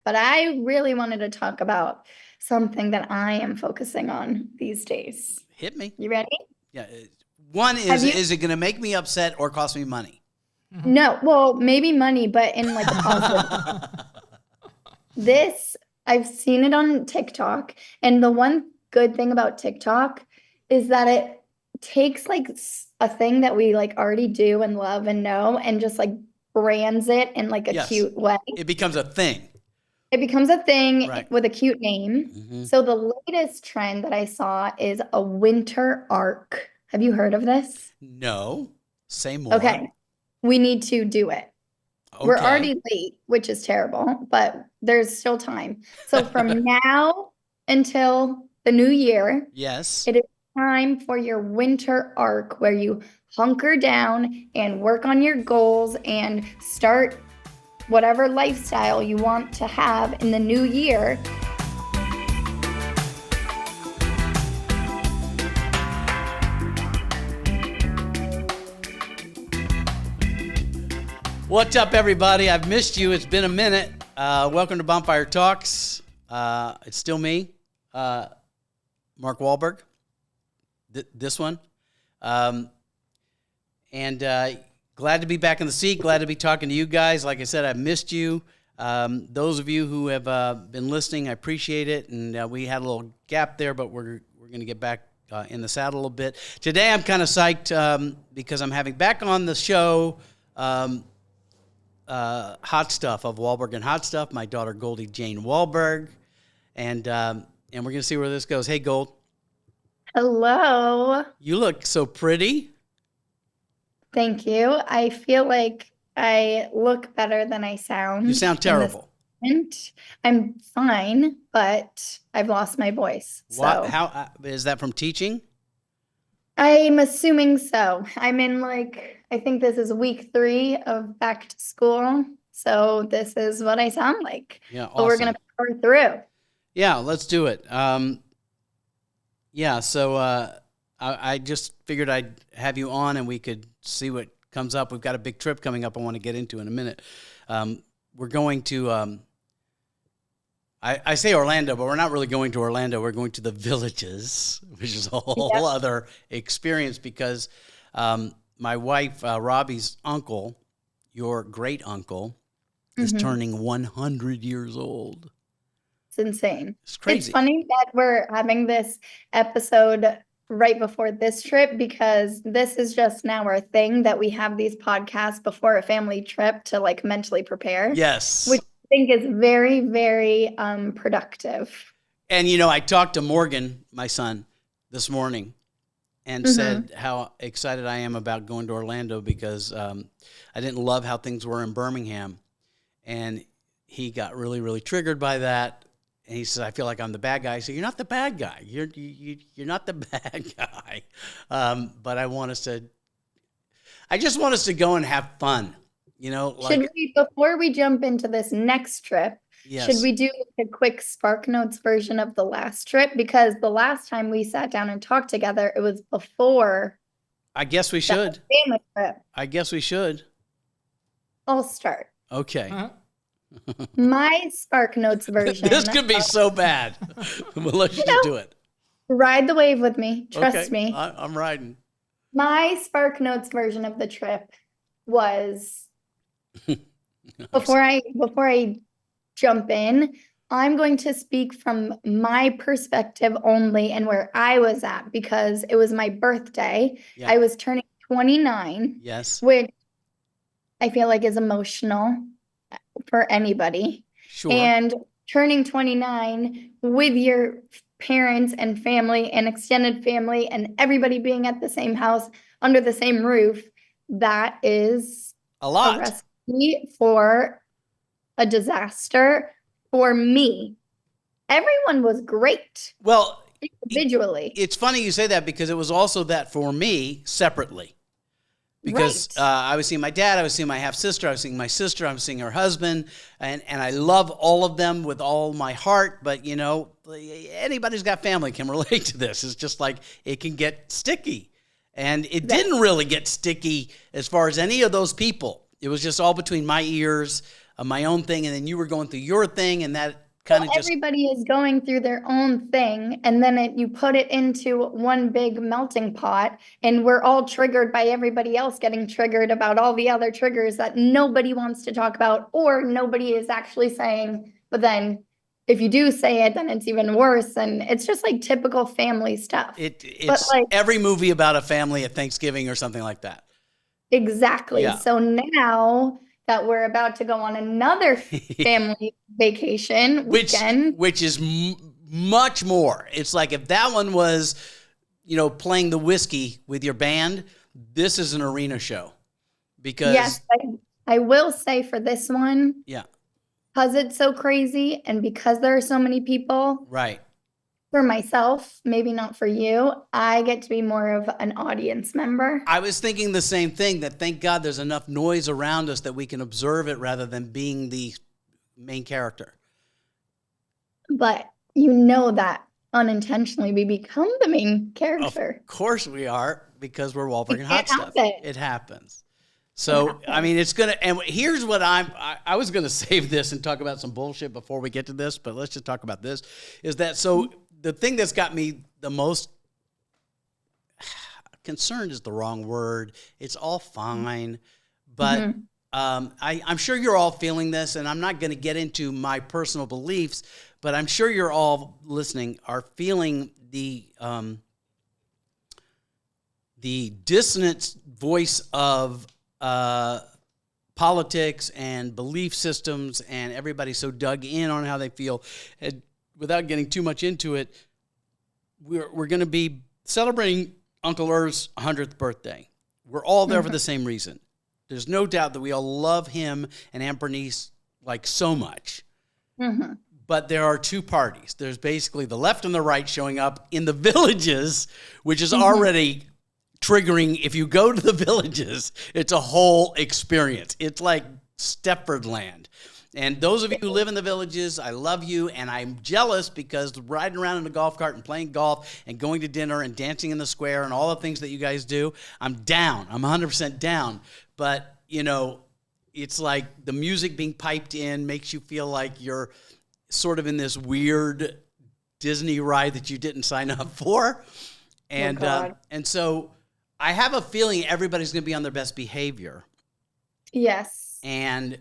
But I really wanted to talk about something that I am focusing on these days. Hit me. You ready? Yeah. One Have you? is it going to make me upset or cost me money? No, well, maybe money, but in like a positive. This, I've seen it on TikTok, and the one good thing about TikTok is that it takes like a thing that we like already do and love and know and just like brands it in like a Yes. cute way. It becomes a thing. It becomes a thing Right. with a cute name. Mm-hmm. So the latest trend that I saw is a winter arc. Have you heard of this? No. Say more. Okay, we need to do it. We're Okay. already late, which is terrible, but there's still time. So from now until the new year, Yes. it is time for your winter arc where you hunker down and work on your goals and start whatever lifestyle you want to have in the new year. What's up, everybody? I've missed you. It's been a minute. Welcome to Bonfire Talks. It's still me, Mark Wahlberg, this one. And glad to be back in the seat. Glad to be talking to you guys. Like I said, I've missed you. Those of you who have been listening, I appreciate it. And we had a little gap there, but we're going to get back in the saddle a little bit. Today, I'm kind of psyched because I'm having back on the show Hot Stuff of Walberg and Hot Stuff, my daughter Goldie Jane Walberg, and we're gonna see where this goes. Hey, Gold. Hello. You look so pretty. Thank you. I feel like I look better than I sound. You sound terrible. I'm fine, but I've lost my voice. What? So How is that from teaching? I'm assuming so. I'm in I think this is week 3 of back to school. So this is what I sound like. Yeah, awesome. But we're going to power through. Yeah, let's do it. So I just figured I'd have you on and we could see what comes up. We've got a big trip coming up I want to get into in a minute. We're going to, I say Orlando, but we're not really going to Orlando. We're going to the Villages, which is a whole other experience because my wife, Robbie's uncle, your great uncle, is turning 100 years old. It's insane. It's crazy. It's funny that we're having this episode right before this trip because this is just now our thing that we have these podcasts before a family trip to like mentally prepare. Yes. Which I think is very, very productive. And, you know, I talked to Morgan, my son, this morning and said how excited I am about going to Orlando because I didn't love how things were in Birmingham. And he got really, really triggered by that. And he said, I feel like I'm the bad guy. I said, you're not the bad guy. You're not the bad guy. But I just want us to go and have fun. You know, should we, before we jump into this next trip, should we do a quick Spark Notes version of the last trip? Because the last time we sat down and talked together, it was before. I guess we should. Family trip. I guess we should. I'll start. Okay. My Spark Notes version. This could be so bad. We'll let you do it. Ride the wave with me. Trust me. I'm riding. My Spark Notes version of the trip was before I jump in, I'm going to speak from my perspective only and where I was at because it was my birthday. Yeah. I was turning 29. Yes. Which I feel like is emotional for anybody. Sure. And turning 29 with your parents and family and extended family and everybody being at the same house under the same roof, that is a lot. A recipe for a disaster for me. Everyone was great. Well, individually. It's funny you say that because it was also that for me separately. Because I was seeing my dad, I was seeing my half-sister, I was seeing my sister, I was seeing her husband, and I love all of them with all my heart, but, you know, anybody who's got family can relate to this. It's just like it can get sticky. And it didn't really get sticky as far as any of those people. It was just all between my ears. my own thing, and then you were going through your thing, and that kind of just everybody is going through their own thing, and then you put it into one big melting pot, and we're all triggered by everybody else getting triggered about all the other triggers that nobody wants to talk about, or nobody is actually saying. But then if you do say it, then it's even worse, and it's just like typical family stuff. It's like every movie about a family at Thanksgiving or something like that. Exactly. Yeah. So now that we're about to go on another family vacation weekend, which is much more. It's like if that one was, playing the whiskey with your band, this is an arena show. Because yes, I will say for this one, yeah, because it's so crazy and because there are so many people, right. For myself, maybe not for you, I get to be more of an audience member. I was thinking the same thing, that thank God there's enough noise around us that we can observe it rather than being the main character. But that unintentionally we become the main character. Of course we are, because we're Wahlberg and Hot Stuff. It happens. So, I mean, it's going to, and here's what I was going to save this and talk about some bullshit before we get to this, but let's just talk about this, is that, so the thing that's got me the most concerned is the wrong word. It's all fine, but I'm sure you're all feeling this, and I'm not going to get into my personal beliefs, but I'm sure you're all listening are feeling the dissonant voice of politics and belief systems, and everybody so dug in on how they feel. And without getting too much into it, we're going to be celebrating Uncle Irv's 100th birthday. We're all there for the same reason. There's no doubt that we all love him and Aunt Bernice like so much. Mm-hmm. But there are two parties. There's basically the left and the right showing up in the villages, which is already triggering. If you go to the villages, it's a whole experience. It's like Stepford Land. And those of you who live in the villages, I love you, and I'm jealous because riding around in a golf cart and playing golf and going to dinner and dancing in the square and all the things that you guys do, I'm down. I'm 100% down. But, it's like the music being piped in makes you feel like you're sort of in this weird Disney ride that you didn't sign up for. And and so I have a feeling everybody's going to be on their best behavior. Yes. And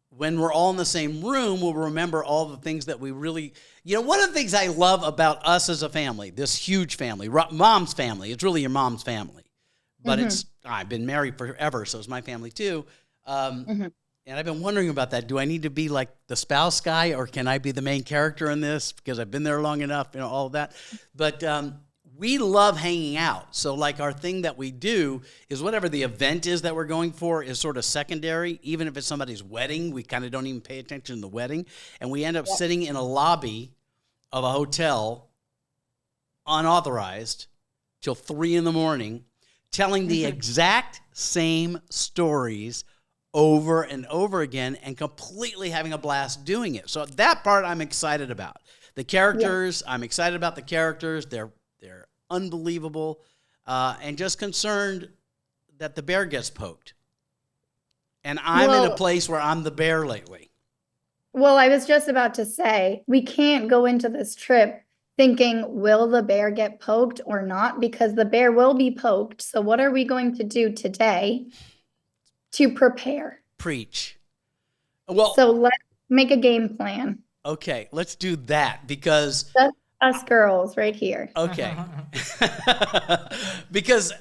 when we're all in the same room, we'll remember all the things that we really, one of the things I love about us as a family, this huge family, mom's family, it's really your mom's family, but I've been married forever, so it's my family too. And I've been wondering about that. Do I need to be like the spouse guy, or can I be the main character in this because I've been there long enough, all of that. But we love hanging out. So like our thing that we do is whatever the event is that we're going for is sort of secondary. Even if it's somebody's wedding, we kind of don't even pay attention to the wedding. And we end up sitting in a lobby of a hotel, unauthorized, till 3 a.m, telling the exact same stories over and over again and completely having a blast doing it. So that part I'm excited about. The characters, I'm excited about the characters. They're unbelievable, and just concerned that the bear gets poked. And I'm in a place where I'm the bear lately. Well, I was just about to say, we can't go into this trip thinking, will the bear get poked or not? Because the bear will be poked. So what are we going to do today to prepare? Preach. Well, so let's make a game plan. Okay, let's do that, because That's us girls right here. Okay. Because,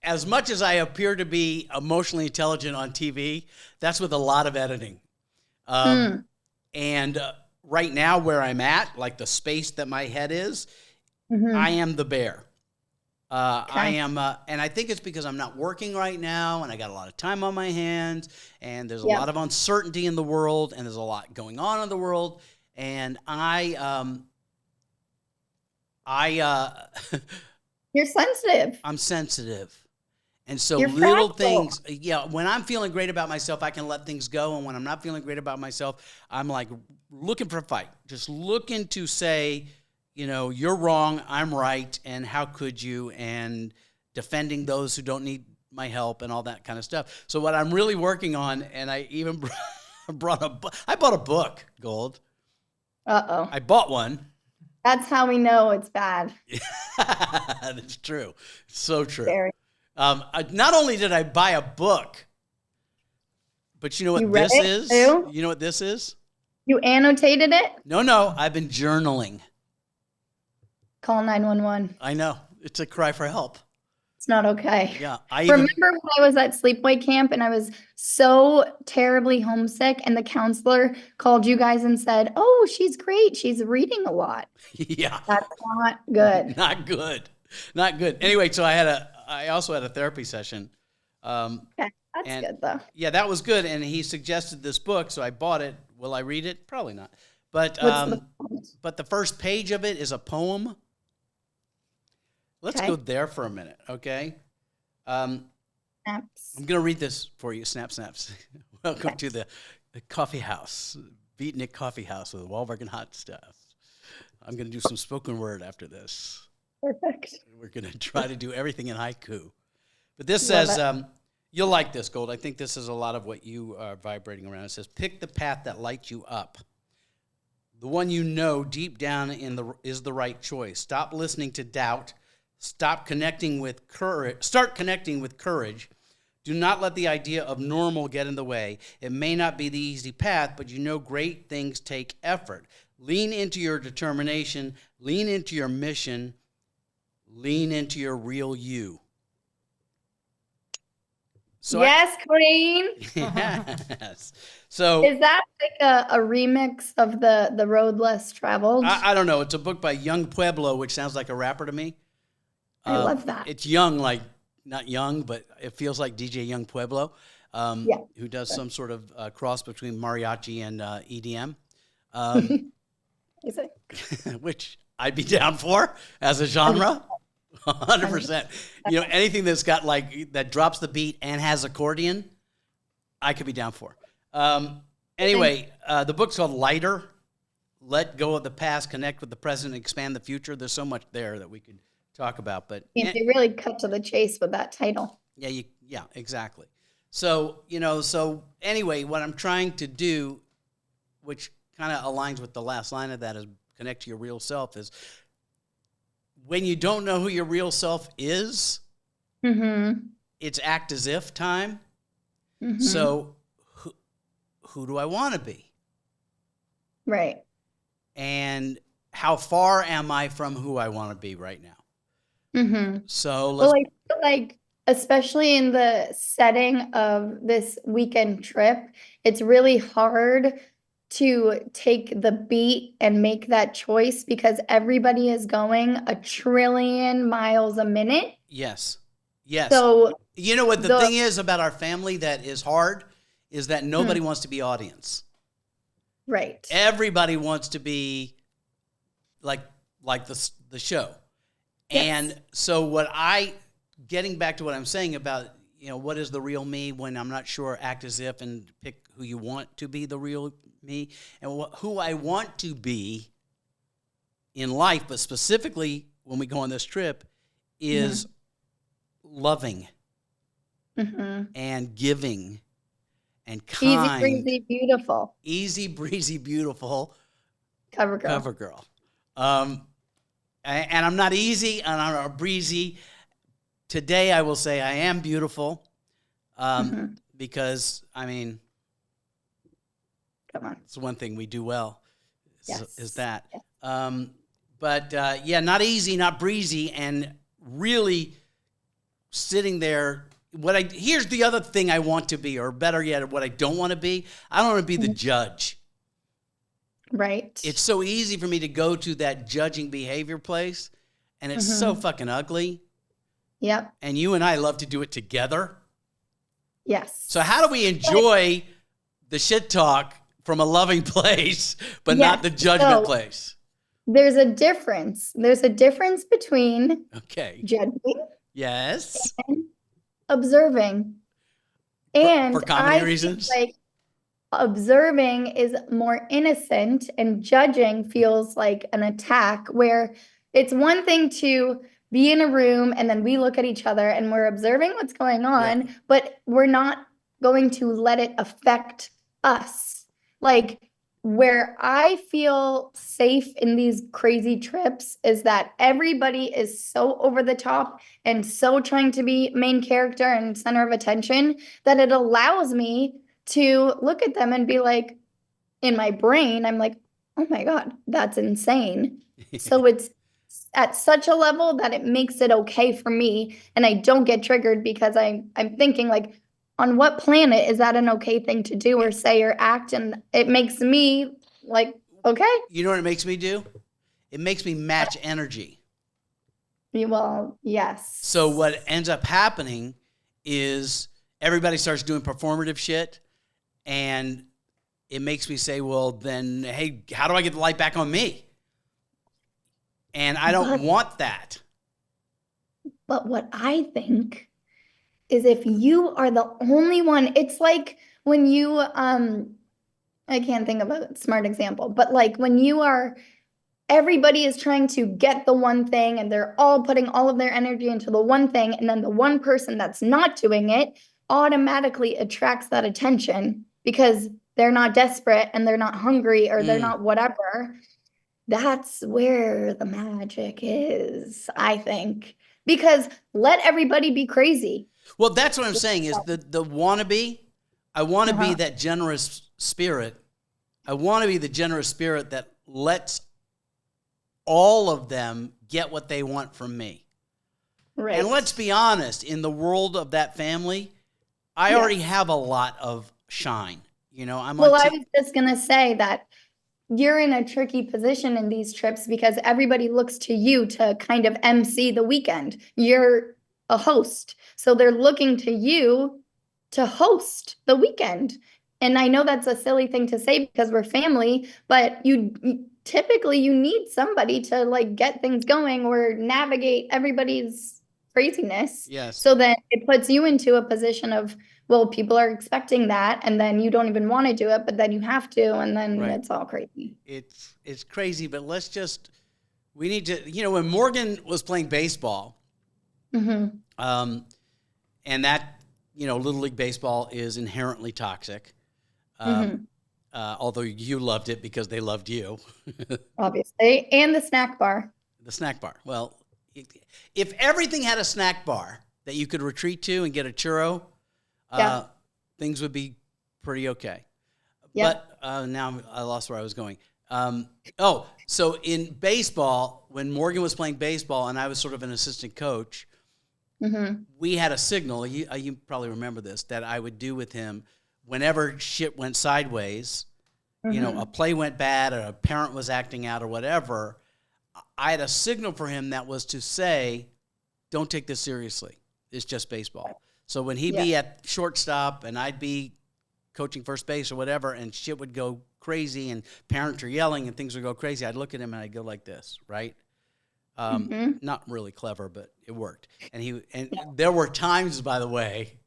as much as I appear to be emotionally intelligent on TV, that's with a lot of editing. And right now where I'm at, like the space that my head is, I am the bear. I am, and I think it's because I'm not working right now, and I got a lot of time on my hands, and there's a lot of uncertainty in the world, and there's a lot going on in the world, and You're sensitive. I'm sensitive. And so You're little fragile. things, when I'm feeling great about myself, I can let things go. And when I'm not feeling great about myself, I'm like looking for a fight, just looking to say, you're wrong, I'm right, and how could you, and defending those who don't need my help and all that kind of stuff. So what I'm really working on, and I even I bought a book, Gold. Uh-oh. I bought one. That's how we know it's bad. That's true. So true. Very. Not only did I buy a book, but you know You what read this it is? too? You know what this is? You annotated it? No, I've been journaling. Call 911. I know. It's a cry for help. It's not okay. Yeah. Remember when I was at sleepaway camp and I was so terribly homesick and the counselor called you guys and said, "Oh, she's great. She's reading a lot." Yeah. That's not good. Not good. Not good. Anyway, so I also had a therapy session. Okay. That's good though. Yeah, that was good. And he suggested this book, so I bought it. Will I read it? Probably not. But but the first page of it is a poem. Let's go there for a minute, okay? Snaps. I'm going to read this for you. Snaps. Welcome to the coffee house, Beatnik Coffee House with Walberg and Hot Stuff. I'm going to do some spoken word after this. Perfect. We're going to try to do everything in haiku. But this says, you'll like this, Gold. I think this is a lot of what you are vibrating around. It says, pick the path that lights you up. The one you know deep down is the right choice. Stop listening to doubt. Start connecting with courage. Do not let the idea of normal get in the way. It may not be the easy path, but you know great things take effort. Lean into your determination. Lean into your mission. Lean into your real you. So yes, Queen. Yes. So is that like a remix of the Road Less Traveled? I don't know. It's a book by Young Pueblo, which sounds like a rapper to me. I love that. It's young, like not young, but it feels like DJ Young Pueblo, who does some sort of cross between mariachi and EDM, which I'd be down for as a genre, 100%. You know, anything that's got that drops the beat and has accordion, I could be down for. Anyway, the book's called Lighter. Let go of the past, connect with the present, and expand the future. There's so much there that we could talk about, but they really cut to the chase with that title. Yeah, exactly. So, anyway, what I'm trying to do, which kind of aligns with the last line of that, is connect to your real self, is when you don't know who your real self is, it's act as if time. So who do I want to be? Right. And how far am I from who I want to be right now? So well, I feel like, especially in the setting of this weekend trip, it's really hard to take the beat and make that choice because everybody is going 1 trillion miles a minute. Yes. So you know what the thing is about our family that is hard is that nobody wants to be audience. Right. Everybody wants to be like the show. Yes. And so getting back to what I'm saying about, what is the real me when I'm not sure, act as if and pick who you want to be the real me. And who I want to be in life, but specifically when we go on this trip, is loving and giving and kind. Easy, breezy, beautiful. Easy, breezy, beautiful. Cover girl. Cover girl. And I'm not easy and I'm not breezy. Today I will say I am beautiful because, come on. It's one thing we do well is that. Yes. But not easy, not breezy, and really sitting there. Here's the other thing I want to be, or better yet, what I don't want to be. I don't want to be the judge. Right. It's so easy for me to go to that judging behavior place, and it's so fucking ugly. Yep. And you and I love to do it together. Yes. So how do we enjoy the shit talk from a loving place, but not the judgment place? There's a difference. There's a difference between judging. Yes. And observing. And for comedy reasons. Like observing is more innocent and judging feels like an attack, where it's one thing to be in a room and then we look at each other and we're observing what's going on, but we're not going to let it affect us. Like, where I feel safe in these crazy trips is that everybody is so over the top and so trying to be main character and center of attention that it allows me to look at them and be like, in my brain, I'm like, oh my God, that's insane. So it's at such a level that it makes it okay for me. And I don't get triggered because I'm thinking like, on what planet is that an okay thing to do or say or act? And it makes me like, okay, You know what it makes me do? It makes me match energy. well, So yes. what ends up happening is everybody starts doing performative shit, and it makes me say, well, then, hey, how do I get the light back on me? And I don't But want that. but what I think is if you are the only one, it's like when you I can't think of a smart example, but like when you are everybody is trying to get the one thing and they're all putting all of their energy into the one thing, and then the one person that's not doing it automatically attracts that attention because they're not desperate and they're not hungry or they're Mm. not whatever. That's where the magic is, I think. Because let everybody be crazy. Well, that's what I'm saying is the wannabe. I want to be Uh-huh. that generous spirit. I want to be the generous spirit that lets all of them get what they want from me. And Right. let's be honest, in the world of that family, I already Yes. have a lot of shine. I'm on Well, I was just going to say that you're in a tricky position in these trips because everybody looks to you to kind of MC the weekend. You're a host. So they're looking to you to host the weekend. And I know that's a silly thing to say because we're family, but typically you need somebody to like get things going or navigate everybody's craziness. Yes, So that it puts you into a position of, well, people are expecting that, and then you don't even want to do it, but then you have to, and then right. it's all crazy. It's crazy, but we need to, when Morgan was playing baseball, Mm-hmm. um, and that, Little League Baseball is inherently toxic. Um, Mm-hmm. although you loved it because they loved you. Obviously. And the snack bar. The snack bar. Well, if everything had a snack bar that you could retreat to and get a churro, Yeah. uh, things would be pretty okay. Yep. But now I lost where I was going. So in baseball, when Morgan was playing baseball and I was sort of an assistant coach, Mm-hmm. we had a signal. You probably remember this, that I would do with him whenever shit went sideways. A Mm-hmm. play went bad or a parent was acting out or whatever. I had a signal for him that was to say, don't take this seriously. It's just baseball. So when he'd Yeah. be at shortstop and I'd be coaching first base or whatever, and shit would go crazy and parents are yelling and things would go crazy, I'd look at him and I'd go like this, right? Mm-hmm. Not really clever, but it worked. And Yeah. there were times, by the way,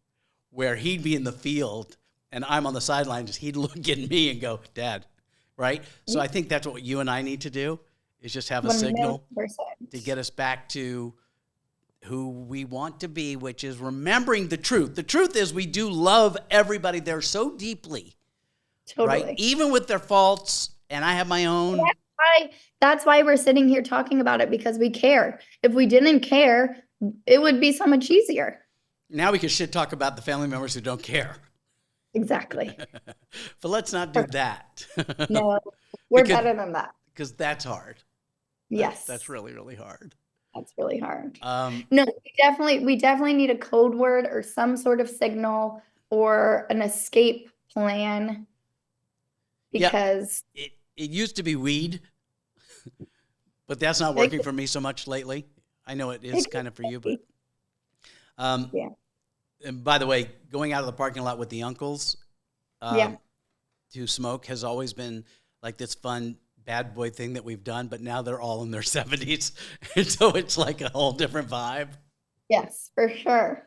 where he'd be in the field and I'm on the sideline, just he'd look at me and go, Dad, right? So I think that's what you and I need to do is just have a signal 1,000,000%. to get us back to who we want to be, which is remembering the truth. The truth is we do love everybody there so deeply, right? Totally. Even with their faults, and I have my own. Why, that's why we're sitting here talking about it because we care. If we didn't care, it would be so much easier. Now we can shit talk about the family members who don't care. Exactly. But let's not do that. No, we're because better than that. because that's hard. That's Yes. really, really hard. That's really hard. Um, No, we definitely need a code word or some sort of signal or an escape plan yeah, because it used to be weed, but that's not it, working for me so much lately. I know it is it kind of for you, but could be. um, Yeah. and by the way, going out of the parking lot with the uncles Yeah. um, who smoke has always been like this fun bad boy thing that we've done, but now they're all in their 70s. And so it's like a whole different vibe. Yes, for sure.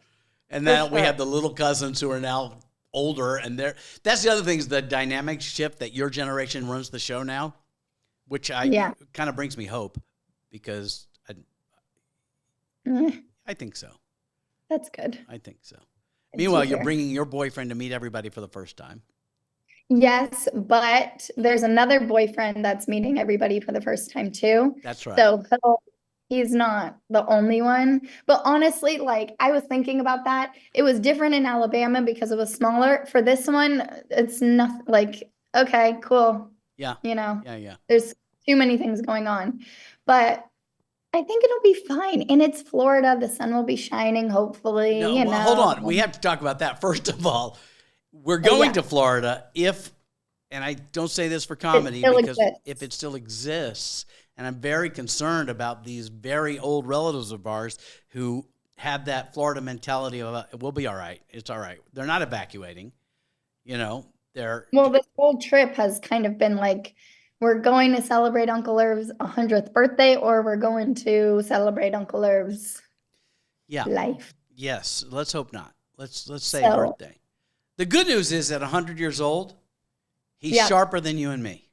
And For now we sure. have the little cousins who are now older, and that's the other thing is the dynamic shift that your generation runs the show now, which I Yeah. kind of brings me hope because Eh, I think so. that's good. I think so. Good to Meanwhile, you're hear. bringing your boyfriend to meet everybody for the first time. Yes, but there's another boyfriend that's meeting everybody for the first time too. That's right. So he's not the only one. But honestly, like I was thinking about that. It was different in Alabama because it was smaller. For this one, it's nothing like, okay, cool. Yeah. You know, Yeah. there's too many things going on. But I think it'll be fine. And it's Florida. The sun will be shining, hopefully, No, you well, hold know. on. We have to talk about that first of all. We're But going yeah, to Florida if, and I don't say this for it comedy still because if it exists. still exists, and I'm very concerned about these very old relatives of ours who have that Florida mentality of we'll be all right. It's all right. They're not evacuating, you know. They're Well, this whole trip has kind of been like, we're going to celebrate Uncle Irv's 100th birthday, or we're going to celebrate Uncle Irv's yeah, life. yes. Let's hope not. Let's say So, birthday. The good news is at 100 years old, he's yeah. sharper than you and me.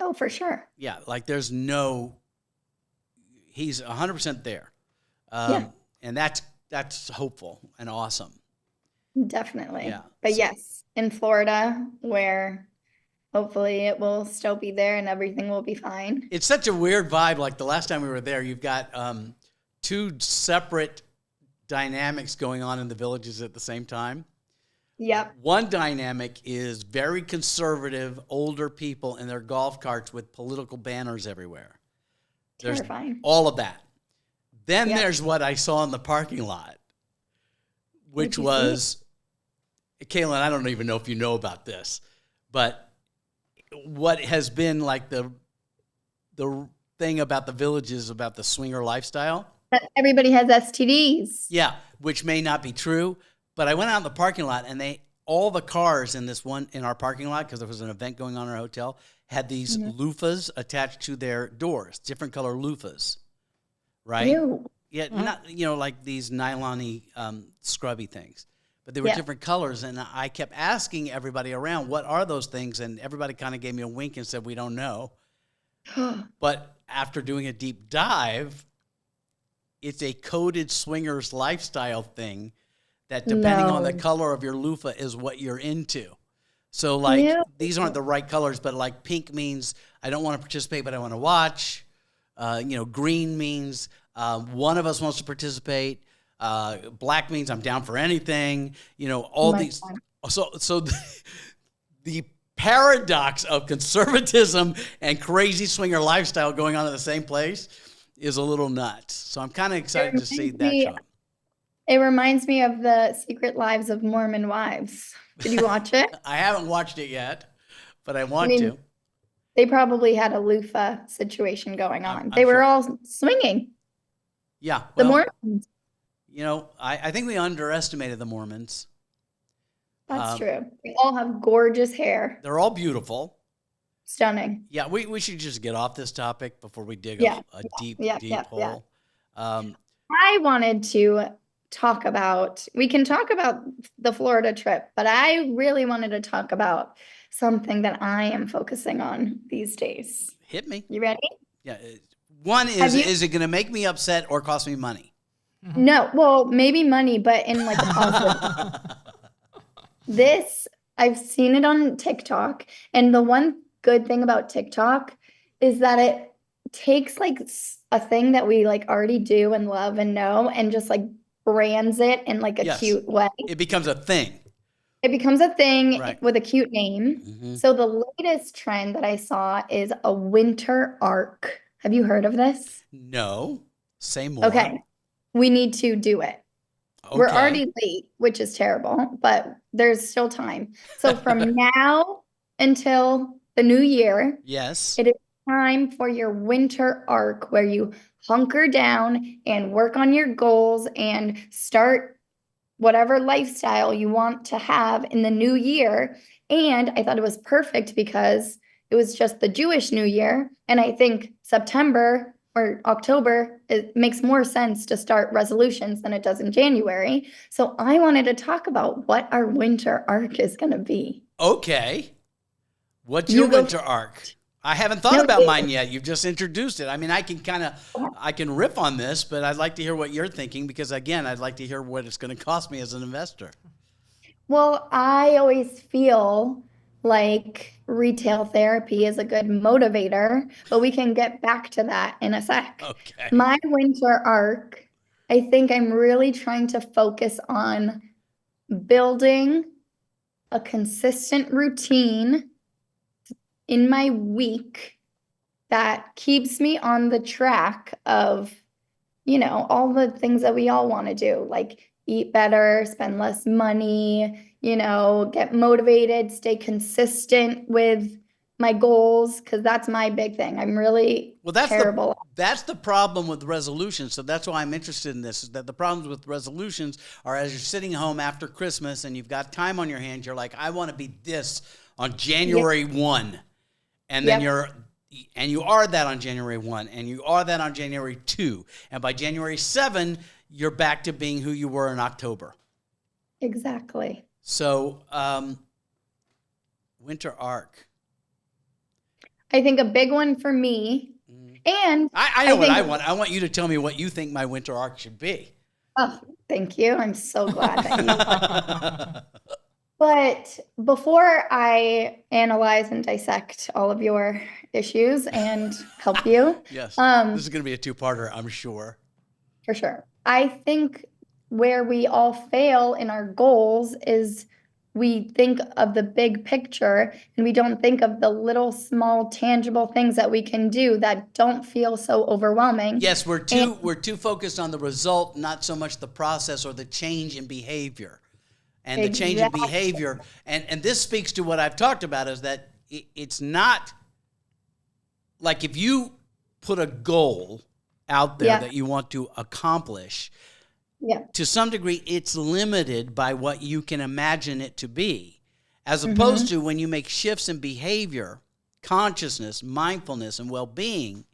Oh, for sure. Yeah, like there's no, he's 100% there. Yeah, And that's hopeful and awesome. definitely. Yeah. But So yes, in Florida, where hopefully it will still be there and everything will be fine. it's such a weird vibe. Like the last time we were there, you've got two separate dynamics going on in the villages at the same time. Yep. One dynamic is very conservative, older people in their golf carts with political banners everywhere. There's Terrifying. all of that. Then Yep. there's what I saw in the parking lot, What'd which you see? was, Kaylin, I don't even know if you know about this, but what has been like the thing about the villages about the swinger lifestyle. But everybody has STDs. Yeah, which may not be true, but I went out in the parking lot and all the cars in our parking lot, because there was an event going on in our hotel, had these loofahs attached to their doors, different color loofahs, right? Ew. Yeah, not like these nylon-y scrubby things, but they were Yeah. different colors, and I kept asking everybody around, what are those things? And everybody kind of gave me a wink and said, we don't know. But after doing a deep dive, it's a coded swingers lifestyle thing that depending on the No. color of your loofah is what you're into. So like Ew. these aren't the right colors, but like pink means I don't want to participate, but I want to watch. Green means one of us wants to participate. Black means I'm down for anything. Oh All my these. God. So the paradox of conservatism and crazy swinger lifestyle going on in the same place is a little nuts. So I'm kind of excited to see that show. It reminds me of the Secret Lives of Mormon Wives. Did you watch it? I haven't watched it yet, but I I want mean, to. they probably had a loofah situation going on. I'm They were sure. all swinging. Yeah. The Well, Mormons. I think we underestimated the Mormons. That's true. They all have gorgeous hair. They're all beautiful. Stunning. Yeah, we should just get off this topic before we dig Yeah. a deep, Yeah. deep Yeah. Yeah. hole. Um, I wanted to talk about, we can talk about the Florida trip, but I really wanted to talk about something that I am focusing on these days. Hit me. You ready? Yeah. One Have you- is it going to make me upset or cost me money? No, well, maybe money, but in like a positive. I've seen it on TikTok, and the one good thing about TikTok is that it takes like a thing that we like already do and love and know and just like brands it in like a Yes. cute way. It becomes a thing. It becomes a thing Right. with a cute name. Mhm. So the latest trend that I saw is a winter arc. Have you heard of this? No. Say more. Okay. We need to do it. We're Okay. already late, which is terrible, but there's still time. So from now until the new year, Yes. it is time for your winter arc where you hunker down and work on your goals and start whatever lifestyle you want to have in the new year. And I thought it was perfect because it was just the Jewish New Year. And I think September or October, it makes more sense to start resolutions than it does in January. So I wanted to talk about what our winter arc is going to be. Okay. What's You your go winter arc? I haven't thought No, about you- mine yet. You've just introduced it. I mean, I can riff on this, but I'd like to hear what you're thinking because again, I'd like to hear what it's going to cost me as an investor. Well, I always feel like retail therapy is a good motivator, but we can get back to that in a sec. Okay. My winter arc, I think I'm really trying to focus on building a consistent routine in my week that keeps me on the track of, all the things that we all want to do, like eat better, spend less money, get motivated, stay consistent with my goals, because that's my big thing. I'm really terrible. That's the problem with resolutions. So that's why I'm interested in this, is that the problems with resolutions are, as you're sitting home after Christmas and you've got time on your hands, you're like, I want to be this on January 1. And then you are that on January 1, and you are that on January 2. And by January 7, you're back to being who you were in October. Exactly. So, winter arc. I think a big one for me, and I know what I want. I want you to tell me what you think my winter arc should be. Oh, thank you. I'm so glad that you But before I analyze and dissect all of your issues and help you, yes, this is going to be a two-parter, I'm sure. For sure. I think where we all fail in our goals is we think of the big picture and we don't think of the little, small, tangible things that we can do that don't feel so overwhelming. Yes, we're too focused on the result, not so much the process or the change in behavior. And the change in behavior, and this speaks to what I've talked about, is that it's not like if you put a goal out there that you want to accomplish, to some degree, it's limited by what you can imagine it to be, as opposed to when you make shifts in behavior, consciousness, mindfulness, and well-being,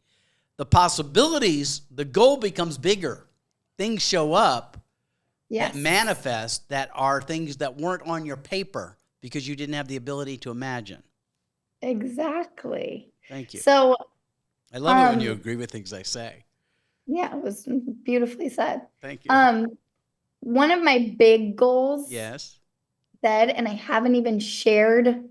the possibilities, the goal becomes bigger. Things show up. That manifest, that are things that weren't on your paper because you didn't have the ability to imagine. Exactly. Thank you. So I love it when you agree with things I say. Yeah, it was beautifully said. Thank you. One of my big goals said, and I haven't even shared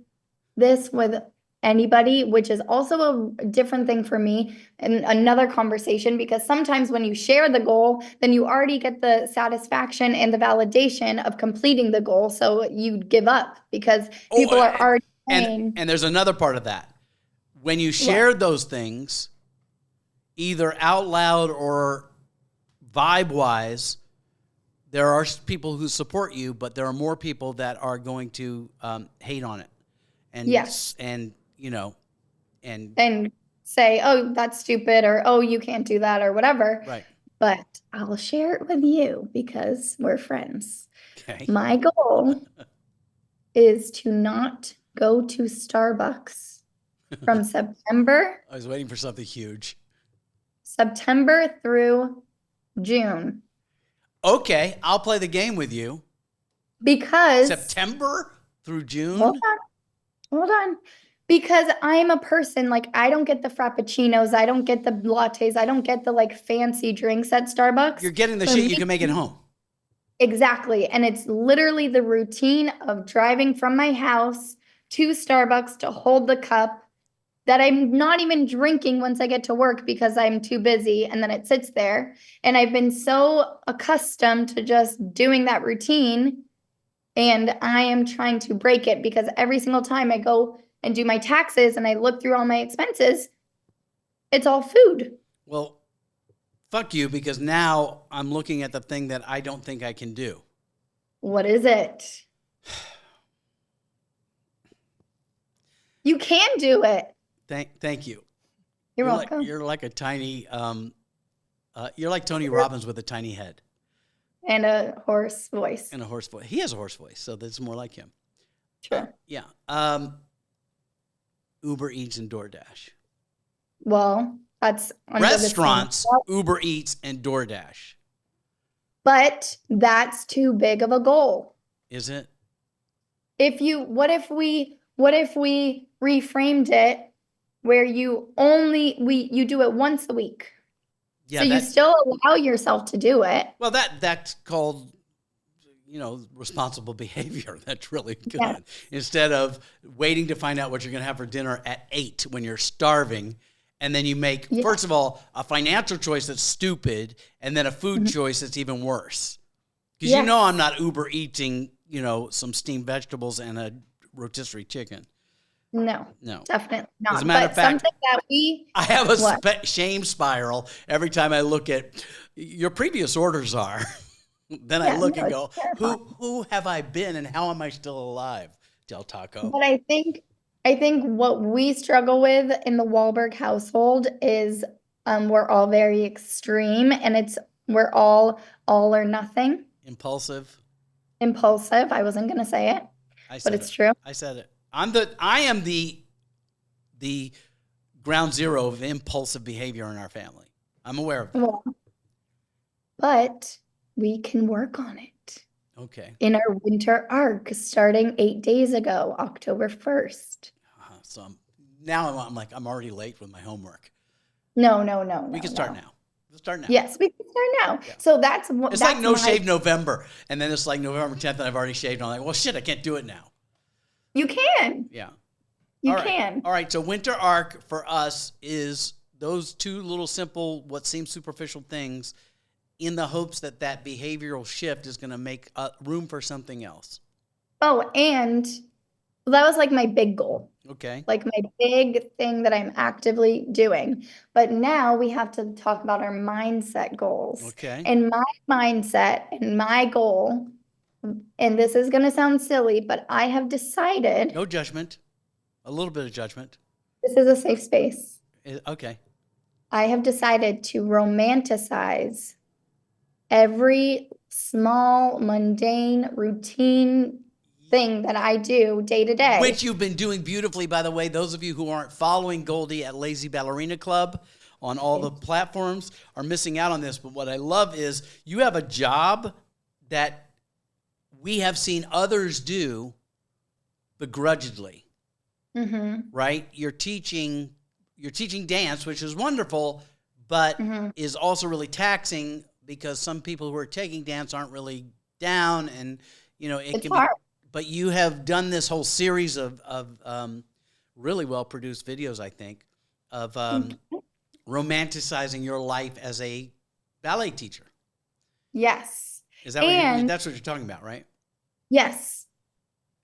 this with anybody, which is also a different thing for me and another conversation, because sometimes when you share the goal, then you already get the satisfaction and the validation of completing the goal. So you give up because people are already saying. And there's another part of that. When you share those things, either out loud or vibe-wise, there are people who support you, but there are more people that are going to hate on it. And and say, oh, that's stupid, or oh, you can't do that, or whatever. Right. But I'll share it with you because we're friends. Okay. My goal is to not go to Starbucks from September. I was waiting for something huge. September through June. Okay, I'll play the game with you. Because September through June? Hold on. Because I'm a person, like, I don't get the frappuccinos, I don't get the lattes, I don't get the fancy drinks at Starbucks. You're getting the shit you can make at home. Exactly. And it's literally the routine of driving from my house to Starbucks to hold the cup that I'm not even drinking once I get to work because I'm too busy, and then it sits there. And I've been so accustomed to just doing that routine, and I am trying to break it because every single time I go and do my taxes and I look through all my expenses, it's all food. Well, fuck you, because now I'm looking at the thing that I don't think I can do. What is it? You can do it. Thank you. You're welcome. You're like a tiny, you're like Tony Robbins with a tiny head. And a hoarse voice. And a hoarse voice. He has a hoarse voice, so that's more like him. Sure. Yeah. Uber Eats and DoorDash. Well, that's restaurants, Uber Eats and DoorDash. But that's too big of a goal. Is it? What if we reframed it where you do it once a week? Yeah, so you still allow yourself to do it. Well, that's called, responsible behavior. That's really good. Yeah. Instead of waiting to find out what you're going to have for dinner at 8 when you're starving. And then you make, Yeah. first of all, a financial choice that's stupid, and then a food choice that's even worse. Because Yes. I'm not Uber eating, some steamed vegetables and a rotisserie chicken. No, definitely not. As a matter But of fact, something that I have a shame spiral every time I look at your previous orders are. Then I look and go, who have I been and how am I still alive? Del Taco. But I think what we struggle with in the Walberg household is we're all very extreme, and we're all or nothing. Impulsive. I wasn't gonna say it, but it's true. I said it. I am the ground zero of impulsive behavior in our family. I'm aware of that. Well, but we can work on it. Okay. In our winter arc, starting 8 days ago, October 1st. So now I'm already late with my homework. No. We can start now. Let's start now. Yes, we can start now. Yeah. So it's like no shave November, and then it's like November 10th, and I've already shaved. And I'm like, well, shit, I can't do it now. You can. Yeah. You can. All right. So winter arc for us is those two little simple, what seems superficial things, in the hopes that behavioral shift is going to make room for something else. Oh, and that was like my big goal. Okay. Like my big thing that I'm actively doing. But now we have to talk about our mindset goals. Okay. And my mindset and my goal, and this is going to sound silly, but I have decided. No judgment. A little bit of judgment. This is a safe space. Okay. I have decided to romanticize every small, mundane, routine thing that I do day to day. Which you've been doing beautifully, by the way. Those of you who aren't following Goldie at Lazy Ballerina Club on all the platforms are missing out on this. But what I love is you have a job that we have seen others do begrudgingly. Mm-hmm. Right? You're teaching dance, which is wonderful, but is also really taxing because some people who are taking dance aren't really down, and it can hard. But you have done this whole series of really well produced videos, I think, of romanticizing your life as a ballet teacher. Yes. Is that that's what you're talking about, right? Yes.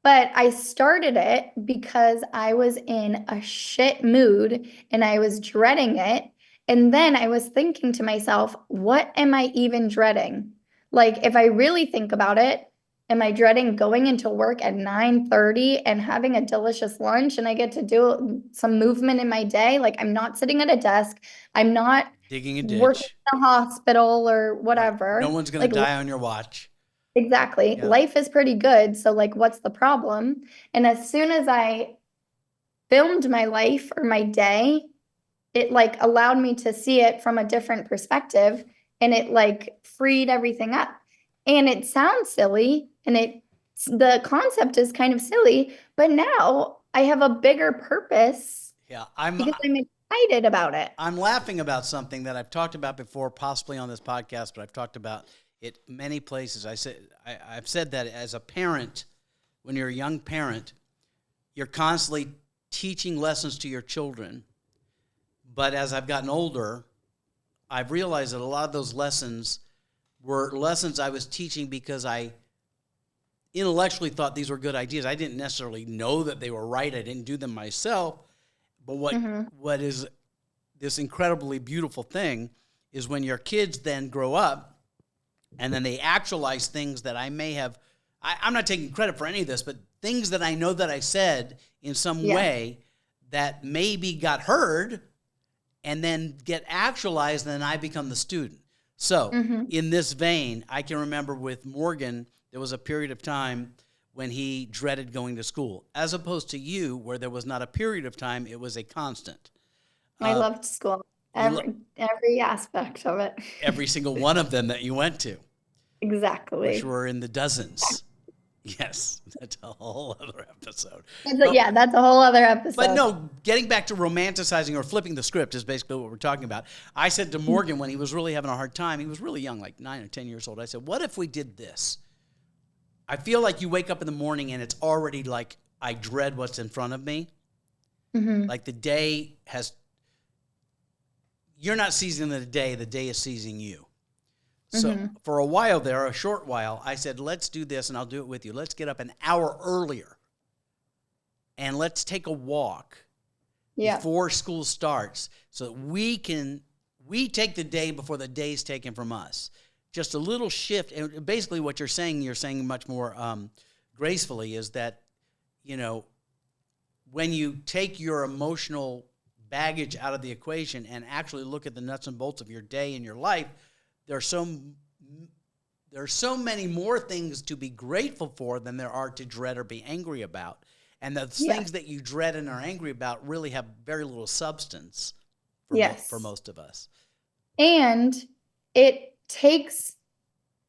But I started it because I was in a shit mood and I was dreading it. And then I was thinking to myself, what am I even dreading? Like, if I really think about it, am I dreading going into work at 9:30 and having a delicious lunch and I get to do some movement in my day? Like, I'm not sitting at a desk. I'm not digging a ditch, working in a hospital or whatever. Right. No one's going to die on your watch. Exactly. Yeah. Life is pretty good. So like, what's the problem? And as soon as I filmed my life or my day, it like allowed me to see it from a different perspective, and it like freed everything up. And it sounds silly, and the concept is kind of silly, but now I have a bigger purpose. Yeah, because I'm excited about it. I'm laughing about something that I've talked about before, possibly on this podcast, but I've talked about it many places. I've said that as a parent, when you're a young parent, you're constantly teaching lessons to your children. But as I've gotten older, I've realized that a lot of those lessons were lessons I was teaching because I intellectually thought these were good ideas. I didn't necessarily know that they were right. I didn't do them myself. But what is this incredibly beautiful thing is when your kids then grow up and then they actualize things that I may have, I'm not taking credit for any of this, but things that I know that I said in some way that maybe got heard and then get actualized, and then I become the student. So in this vein, I can remember with Morgan, there was a period of time when he dreaded going to school, as opposed to you, where there was not a period of time, it was a constant. I loved school, every aspect of it. Every single one of them that you went to. Exactly. Which were in the dozens. Yes, that's a whole other episode. That's a whole other episode. But no, getting back to romanticizing or flipping the script is basically what we're talking about. I said to Morgan when he was really having a hard time, he was really young, like 9 or 10 years old, I said, what if we did this? I feel like you wake up in the morning and it's already like, I dread what's in front of me. Mm-hmm. Like the day has, you're not seizing the day is seizing you. So Mm-hmm. for a while there, a short while, I said, let's do this and I'll do it with you. Let's get up an hour earlier and let's take a walk Yeah. before school starts so that we take the day before the day's taken from us. Just a little shift. And basically what you're saying much more gracefully is that, you know, when you take your emotional baggage out of the equation and actually look at the nuts and bolts of your day and your life, there are so many more things to be grateful for than there are to dread or be angry about. And the things that you dread and are angry about really have very little substance for most of us. And it takes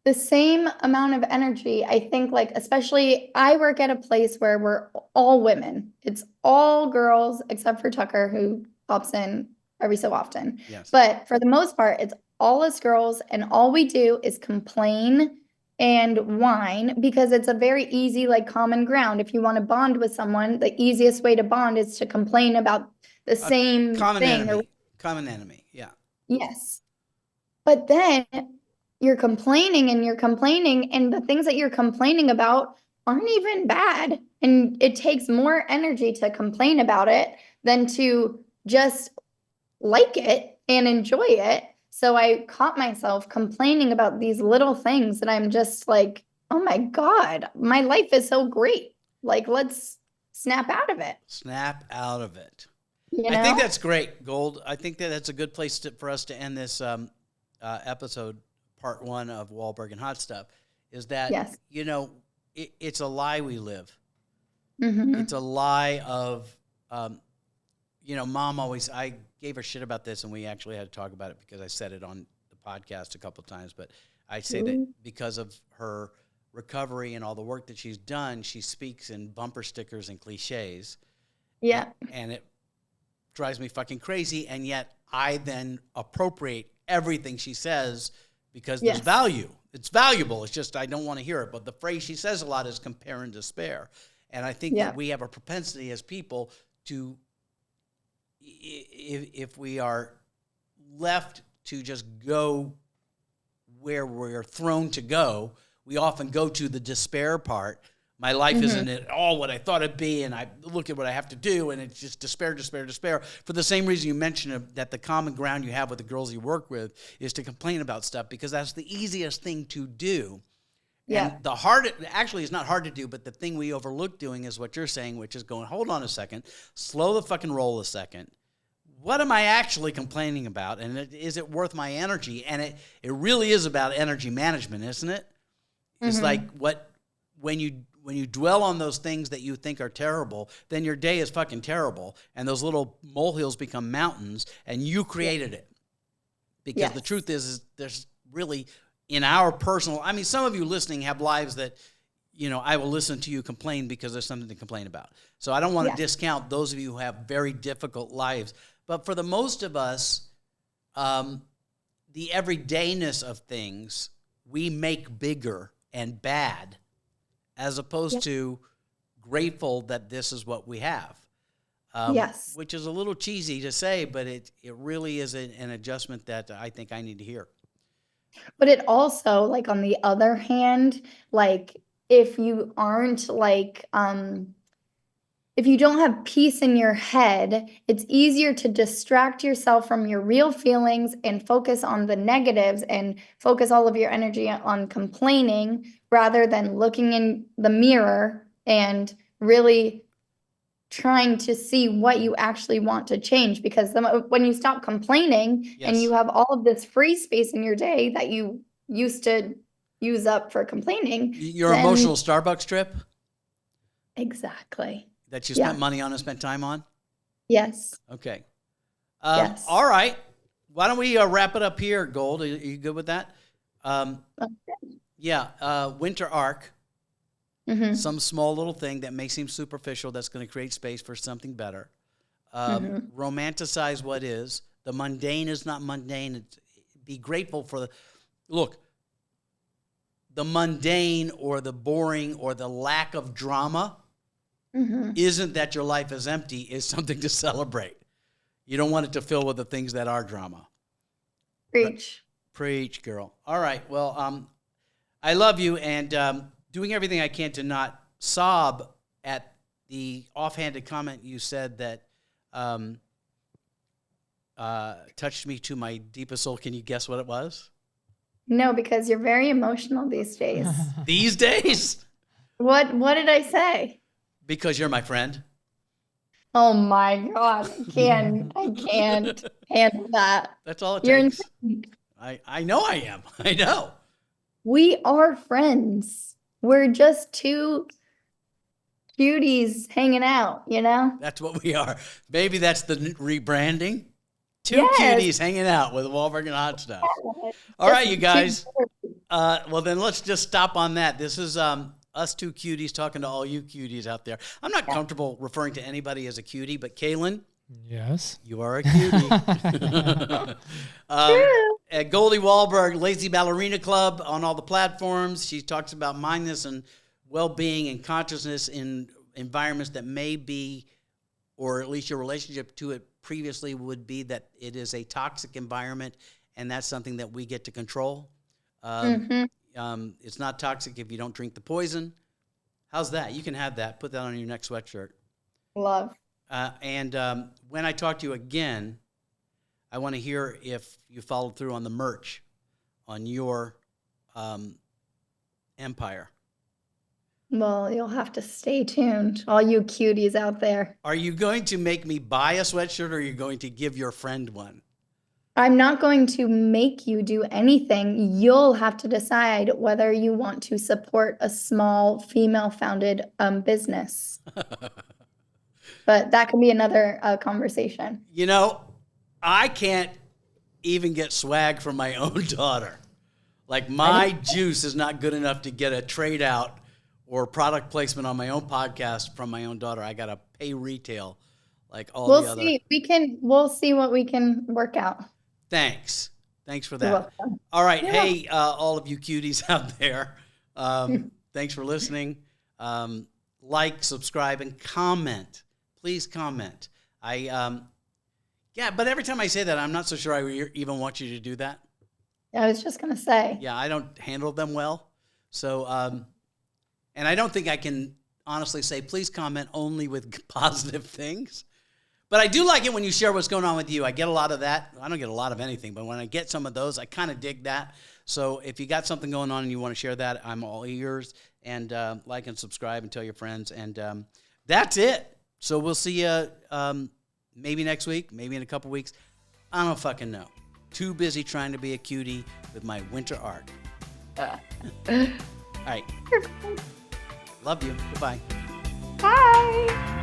the same amount of energy. I think, like, especially I work at a place where we're all women. It's all girls except for Tucker, who pops in every so often. Yes. But for the most part, it's all us girls, and all we do is complain and whine because it's a very easy, like, common ground. If you want to bond with someone, the easiest way to bond is to complain about the same thing. Common enemy. Yeah. Yes. But then you're complaining and you're complaining, and the things that you're complaining about aren't even bad. And it takes more energy to complain about it than to just like it and enjoy it. So I caught myself complaining about these little things, and I'm just like, oh my God, my life is so great. Like, let's snap out of it. Snap out of it. You know? I think that's great, Gold. I think that's a good place for us to end this episode, part 1 of Walberg and Hot Stuff, is that, you know, it's a lie we live. Mm-hmm. It's a lie of, you know, Mom always, I gave her shit about this, and we actually had to talk about it because I said it on the podcast a couple of times, but I say that because of her recovery and all the work that she's done, she speaks in bumper stickers and cliches. Yeah. And it drives me fucking crazy, and yet I then appropriate everything she says because there's value. It's valuable. It's just I don't want to hear it. But the phrase she says a lot is compare and despair. And I think that we have a propensity as people to, if we are left to just go where we're thrown to go, we often go to the despair part. My life isn't at all what I thought it'd be, and I look at what I have to do, and it's just despair, despair, despair. For the same reason you mentioned that the common ground you have with the girls you work with is to complain about stuff, because that's the easiest thing to do. Yeah. And actually it's not hard to do, but the thing we overlook doing is what you're saying, which is going, hold on a second, slow the fucking roll a second. What am I actually complaining about? And is it worth my energy? And it really is about energy management, isn't it? It's like when you dwell on those things that you think are terrible, then your day is fucking terrible, and those little molehills become mountains, and you created it. Because the truth is there's really, in our personal, I mean, some of you listening have lives that, you know, I will listen to you complain because there's something to complain about. So I don't want to discount those of you who have very difficult lives. But for the most of us, the everydayness of things we make bigger and bad, as opposed to grateful that this is what we have. Which is a little cheesy to say, but it really is an adjustment that I think I need to hear. But it also, like, on the other hand, like, if you aren't like, if you don't have peace in your head, it's easier to distract yourself from your real feelings and focus on the negatives and focus all of your energy on complaining rather than looking in the mirror and really trying to see what you actually want to change. Because when you stop complaining and you have all of this free space in your day that you used to use up for complaining. Your emotional Starbucks trip? Exactly. That you spent money on and spent time on? Yes. Okay. All right. Why don't we wrap it up here, Gold? Are you good with that? Winter arc. Some small little thing that may seem superficial that's going to create space for something better. Romanticize what is. The mundane is not mundane. Be grateful for look, the mundane or the boring or the lack of drama isn't that your life is empty, is something to celebrate. You don't want it to fill with the things that are drama. Preach. Preach, girl. All right. Well, I love you, and doing everything I can to not sob at the offhanded comment you said that touched me to my deepest soul. Can you guess what it was? No, because you're very emotional these days. These days? What did I say? Because you're my friend. Oh my God. I can't handle that. That's all it You're takes. insane. I know I am. I know. We are friends. We're just two cuties hanging out, you know? That's what we are. Maybe that's the rebranding. Two Yes. cuties hanging out with Walberg and Hot Stuff. All right, you guys. Well, then let's just stop on that. This is us two cuties talking to all you cuties out there. I'm not comfortable referring to anybody as a cutie, but Kaylin, Yes. you are a cutie. At Goldie Walberg, Lazy Ballerina Club on all the platforms. She talks about mindfulness and well-being and consciousness in environments that may be, or at least your relationship to it previously would be that it is a toxic environment, and that's something that we get to control. It's not toxic if you don't drink the poison. How's that? You can have that. Put that on your next sweatshirt. Love. And when I talk to you again, I want to hear if you followed through on the merch on your empire. Well, you'll have to stay tuned, all you cuties out there. Are you going to make me buy a sweatshirt, or are you going to give your friend one? I'm not going to make you do anything. You'll have to decide whether you want to support a small female-founded business. But that could be another conversation. You know, I can't even get swag from my own daughter. Like, my juice is not good enough to get a trade out or product placement on my own podcast from my own daughter. I got to pay retail like all the other. We'll see what we can work out. Thanks for You're that. welcome. All right. Yeah. Hey, all of you cuties out there. Thanks for listening. Like, subscribe, and comment. Please comment. But every time I say that, I'm not so sure I even want you to do that. I was just going to say. Yeah, I don't handle them well. So, and I don't think I can honestly say, please comment only with positive things. But I do like it when you share what's going on with you. I get a lot of that. I don't get a lot of anything, but when I get some of those, I kind of dig that. So if you got something going on and you want to share that, I'm all ears. And like and subscribe and tell your friends. And that's it. So we'll see you maybe next week, maybe in a couple weeks. I don't fucking know. Too busy trying to be a cutie with my winter art. All right. Love you. Goodbye. Bye.